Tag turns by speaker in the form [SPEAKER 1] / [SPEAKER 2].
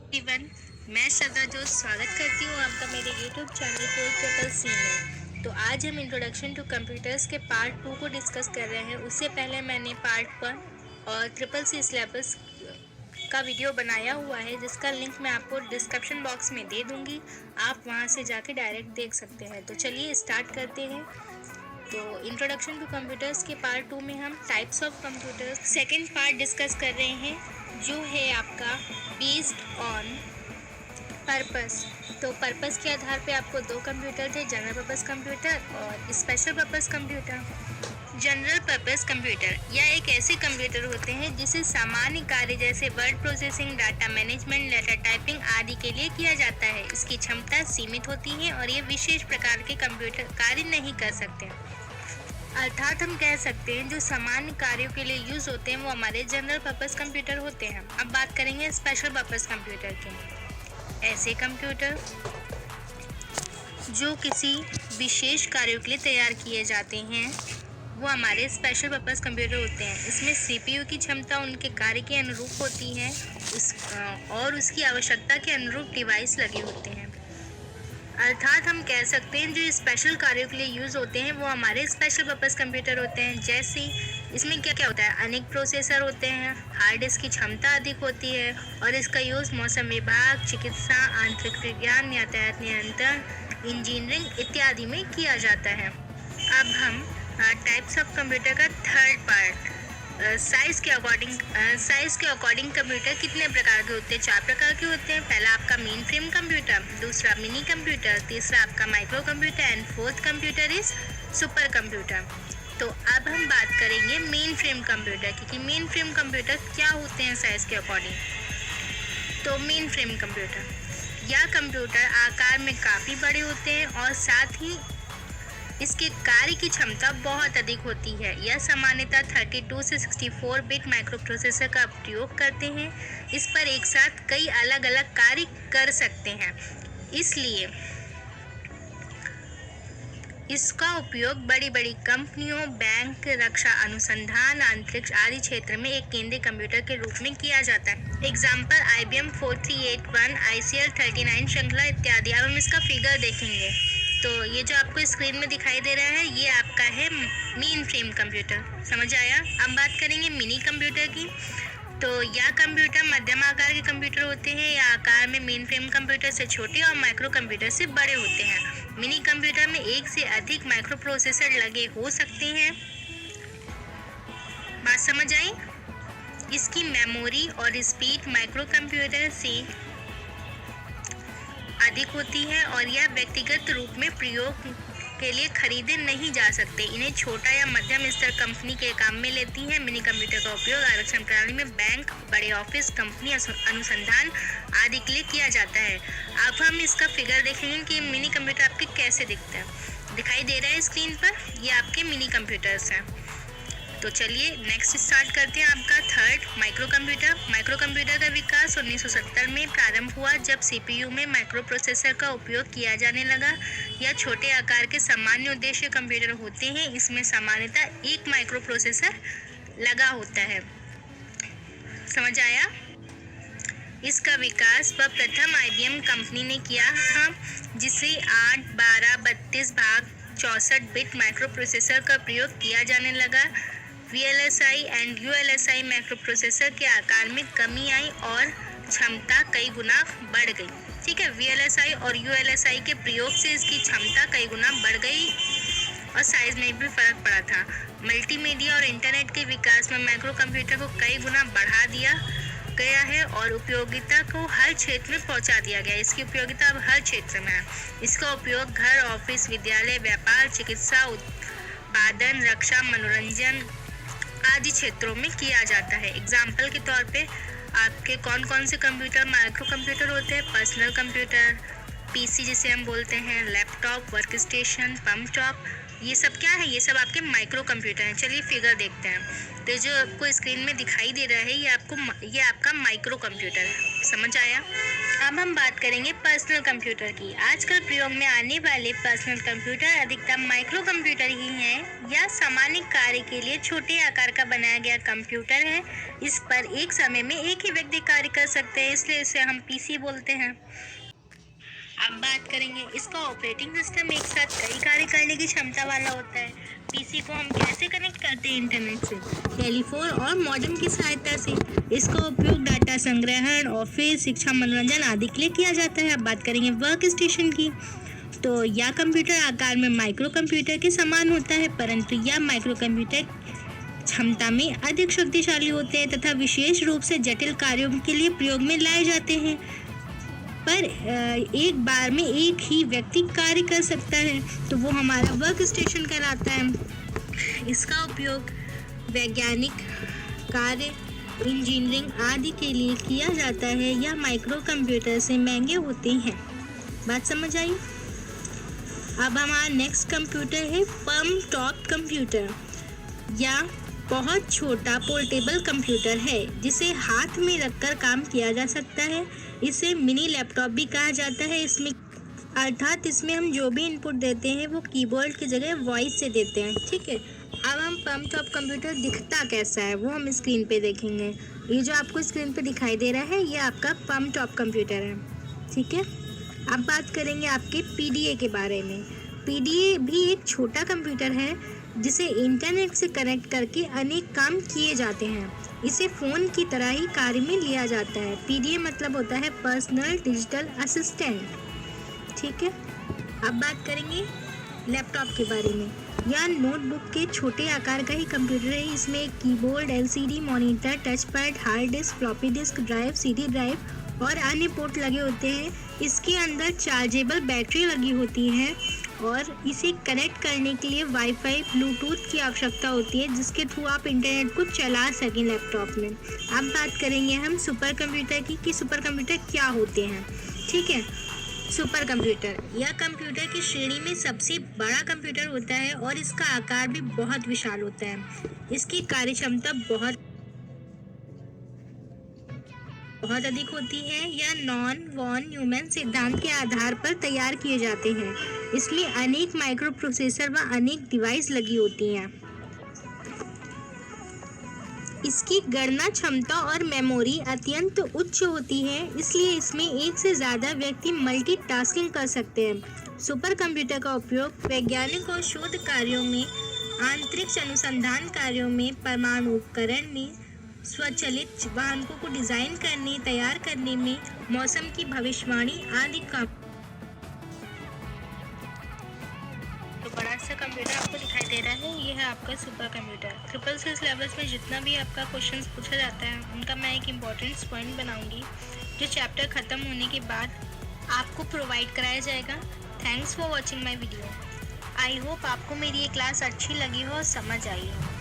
[SPEAKER 1] Everyone, मैं श्रद्धा जोश स्वागत करती हूँ आपका मेरे यूट्यूब चैनल ट्रिपल सी में। तो आज हम इंट्रोडक्शन टू कंप्यूटर्स के पार्ट 2 को डिस्कस कर रहे हैं। उससे पहले मैंने पार्ट 1 और ट्रिपल सी सिलेबस का वीडियो बनाया हुआ है, जिसका लिंक मैं आपको डिस्क्रिप्शन बॉक्स में दे दूँगी। आप वहाँ से जाके डायरेक्ट देख सकते हैं। तो चलिए स्टार्ट करते हैं। तो इंट्रोडक्शन टू कंप्यूटर्स के पार्ट 2 में हम types of computers second part discuss कर रहे हैं, जो है आपका बेस्ड ऑन पर्पस। तो पर्पस के आधार पे आपको दो कंप्यूटर थे, जनरल पर्पस कंप्यूटर और special purpose computer. General purpose computer या एक ऐसे कंप्यूटर होते हैं जिसे सामान्य कार्य जैसे word processing, data management, letter typing आदि के लिए किया जाता है। इसकी क्षमता सीमित होती है और ये विशेष प्रकार के कंप्यूटर कार्य नहीं कर सकते। अर्थात हम कह सकते हैं जो सामान्य कार्यों के लिए यूज होते हैं वो हमारे जनरल पर्पस कंप्यूटर होते हैं। अब बात करेंगे स्पेशल पर्पस कंप्यूटर की। ऐसे कंप्यूटर जो किसी विशेष कार्यों के लिए तैयार किए जाते हैं वो हमारे स्पेशल पर्पस कंप्यूटर होते हैं। इसमें सीपीयू की क्षमता उनके कार्य के अनुरूप होती है और उसकी आवश्यकता के अनुरूप डिवाइस लगे होते हैं। अर्थात हम कह सकते हैं जो स्पेशल कार्यों के लिए यूज़ होते हैं वो हमारे स्पेशल पर्पस कंप्यूटर होते हैं। जैसे इसमें क्या क्या होता है, अनेक प्रोसेसर होते हैं, हार्ड डिस्क की क्षमता अधिक होती है और इसका यूज़ मौसम विभाग, चिकित्सा, आंतरिक विज्ञान, यातायात नियंत्रण, इंजीनियरिंग इत्यादि में किया जाता है। अब हम टाइप्स ऑफ कंप्यूटर का थर्ड पार्ट, साइज़ के अकॉर्डिंग कंप्यूटर कितने प्रकार के होते हैं? 4 प्रकार के होते हैं। पहला आपका मेन फ्रेम कंप्यूटर, दूसरा मिनी कंप्यूटर, तीसरा आपका micro computer and fourth computer is super computer. तो अब हम बात करेंगे मेन फ्रेम कंप्यूटर की कि मेन फ्रेम कंप्यूटर क्या होते हैं साइज़ के अकॉर्डिंग। तो मेन फ्रेम कंप्यूटर या कंप्यूटर आकार में काफ़ी बड़े होते हैं और साथ ही इसके कार्य की क्षमता बहुत अधिक होती है। यह सामान्यतः 32 से 64 बिट माइक्रो प्रोसेसर का प्रयोग करते हैं। इस पर एक साथ कई अलग अलग कार्य कर सकते हैं, इसलिए इसका उपयोग बड़ी बड़ी कंपनियों, बैंक, रक्षा अनुसंधान, अंतरिक्ष आदि क्षेत्र में एक केंद्रीय कंप्यूटर के रूप में किया जाता है। एग्जाम्पल IBM 4381, ICL 39 श्रृंखला इत्यादि। अब हम इसका फिगर देखेंगे। तो ये जो आपको स्क्रीन में दिखाई दे रहा है ये आपका है मेन फ्रेम कंप्यूटर, समझ आया। अब बात करेंगे मिनी कंप्यूटर की। तो यह कंप्यूटर मध्यम आकार के कंप्यूटर होते हैं। यह आकार में मेन फ्रेम कंप्यूटर से छोटे और माइक्रो कंप्यूटर से बड़े होते हैं। मिनी कंप्यूटर में एक से अधिक माइक्रो प्रोसेसर लगे हो सकते हैं। बात समझ आई। इसकी मेमोरी और स्पीड माइक्रो कंप्यूटर से अधिक होती है और यह व्यक्तिगत रूप में प्रयोग के लिए खरीदे नहीं जा सकते। इन्हें छोटा या मध्यम स्तर कंपनी के काम में लेती है। मिनी कंप्यूटर का उपयोग आरक्षण प्रणाली में बैंक, बड़े ऑफिस, कंपनी, अनुसंधान आदि के लिए किया जाता है। अब हम इसका फिगर देखेंगे कि मिनी कंप्यूटर आपके कैसे दिखता है। दिखाई दे रहा है स्क्रीन पर, ये आपके मिनी कंप्यूटर्स हैं। तो चलिए नेक्स्ट स्टार्ट करते हैं आपका third, micro computer. Micro computer का विकास 1970 में प्रारंभ हुआ जब सीपीयू में माइक्रो प्रोसेसर का उपयोग किया जाने लगा। यह छोटे आकार के सामान्य उद्देश्य कंप्यूटर होते हैं। इसमें सामान्यतः एक माइक्रो प्रोसेसर लगा होता है, समझ आया। इसका विकास प्रथम IBM कंपनी ने किया था, जिसे 8, 12, 32 भाग 64 बिट माइक्रो प्रोसेसर का प्रयोग किया जाने लगा। VLSI and ULSI micro processor के आकार में कमी आई और क्षमता कई गुना बढ़ गई। ठीक है, VLSI और ULSI के प्रयोग से इसकी क्षमता कई गुना बढ़ गई और साइज में भी फर्क पड़ा था। मल्टीमीडिया और इंटरनेट के विकास में माइक्रो कंप्यूटर को कई गुना बढ़ा दिया गया है और उपयोगिता को हर क्षेत्र में पहुंचा दिया गया। इसकी उपयोगिता अब हर क्षेत्र में है। इसका उपयोग घर, ऑफिस, विद्यालय, व्यापार, चिकित्सा, उत्पादन, रक्षा, मनोरंजन आदि क्षेत्रों में किया जाता है। एग्जाम्पल के तौर पे आपके कौन कौन से कंप्यूटर माइक्रो कंप्यूटर होते हैं? पर्सनल कंप्यूटर, PC जिसे हम बोलते हैं, laptop, work station, pump top, ये सब क्या है? ये सब आपके माइक्रो कंप्यूटर हैं। चलिए फिगर देखते हैं। तो जो आपको स्क्रीन में दिखाई दे रहा है ये आपका माइक्रो कंप्यूटर है, समझ आया। अब हम बात करेंगे पर्सनल कंप्यूटर की। आजकल प्रयोग में आने वाले पर्सनल कंप्यूटर अधिकतम माइक्रो कंप्यूटर ही हैं या सामान्य कार्य के लिए छोटे आकार का बनाया गया कंप्यूटर है। इस पर एक समय में एक ही व्यक्ति कार्य कर सकते हैं, इसलिए इसे हम पीसी बोलते हैं। अब बात करेंगे इसका ऑपरेटिंग सिस्टम एक साथ कई कार्य करने की क्षमता वाला होता है। पीसी को हम कैसे कनेक्ट करते हैं? इंटरनेट से, टेलीफोन और मॉडेम की सहायता से। इसका उपयोग डाटा संग्रहण, ऑफिस, शिक्षा, मनोरंजन आदि के लिए किया जाता है। अब बात करेंगे वर्क स्टेशन की। तो यह कंप्यूटर आकार में माइक्रो कंप्यूटर के समान होता है, परंतु यह माइक्रो कंप्यूटर क्षमता में अधिक शक्तिशाली होते हैं तथा विशेष रूप से जटिल कार्यों के लिए प्रयोग में लाए जाते हैं। पर एक बार में एक ही व्यक्ति कार्य कर सकता है, तो वो हमारा वर्क स्टेशन कहलाता है। इसका उपयोग वैज्ञानिक कार्य, इंजीनियरिंग आदि के लिए किया जाता है। यह माइक्रो कंप्यूटर से महंगे होते हैं। बात समझ आई? अब हमारा नेक्स्ट कंप्यूटर है पम टॉप कंप्यूटर। या बहुत छोटा पोर्टेबल कंप्यूटर है जिसे हाथ में रखकर काम किया जा सकता है। इसे मिनी लैपटॉप भी कहा जाता है। इसमें हम जो भी इनपुट देते हैं वो कीबोर्ड की जगह वॉइस से देते हैं। ठीक है। अब हम पम टॉप कंप्यूटर दिखता कैसा है वो हम स्क्रीन पे देखेंगे। ये जो आपको स्क्रीन पे दिखाई दे रहा है ये आपका पम टॉप कंप्यूटर है। ठीक है। अब बात करेंगे आपके पीडीए के बारे में। पीडीए भी एक छोटा कंप्यूटर है जिसे इंटरनेट से कनेक्ट करके अनेक काम किए जाते हैं। इसे फ़ोन की तरह ही कार्य में लिया जाता है। पीडीए मतलब होता है पर्सनल डिजिटल असिस्टेंट। ठीक है। अब बात करेंगे लैपटॉप के बारे में। यह नोटबुक के छोटे आकार का ही कंप्यूटर है। इसमें एक keyboard, LCD monitor, touch pad, hard disk, floppy disk drive, CD drive और अन्य पोर्ट लगे होते हैं। इसके अंदर चार्जेबल बैटरी लगी होती है और इसे कनेक्ट करने के लिए वाईफाई, ब्लूटूथ की आवश्यकता होती है जिसके थ्रू आप इंटरनेट को चला सकें लैपटॉप में। अब बात करेंगे हम सुपर कंप्यूटर की कि सुपर कंप्यूटर क्या होते हैं। ठीक है। सुपर कंप्यूटर यह कंप्यूटर की श्रेणी में सबसे बड़ा कंप्यूटर होता है और इसका आकार भी बहुत विशाल होता है। इसकी कार्य क्षमता बहुत अधिक होती है। यह नॉन वॉन न्यूमैन सिद्धांत के आधार पर तैयार किए जाते हैं, इसलिए अनेक माइक्रो प्रोसेसर व अनेक डिवाइस लगी होती हैं। इसकी गणना क्षमता और मेमोरी अत्यंत उच्च होती है, इसलिए इसमें एक से ज़्यादा व्यक्ति मल्टीटास्किंग कर सकते हैं। सुपर कंप्यूटर का उपयोग वैज्ञानिक और शोध कार्यों में, अंतरिक्ष अनुसंधान कार्यों में, परमाणु उपकरण में, स्वचालित वाहनों को डिज़ाइन करने, तैयार करने में, मौसम की भविष्यवाणी आदि का। तो बड़ा सा कंप्यूटर आपको दिखाई दे रहा है, ये है आपका सुपर कंप्यूटर। CCC सिलेबस में जितना भी आपका क्वेश्चंस पूछा जाता है उनका मैं एक इम्पॉर्टेंट पॉइंट बनाऊंगी जो चैप्टर ख़त्म होने के बाद आपको प्रोवाइड कराया जाएगा। Thanks for watching my video. I hope आपको मेरी ये क्लास अच्छी लगी हो और समझ आई हो।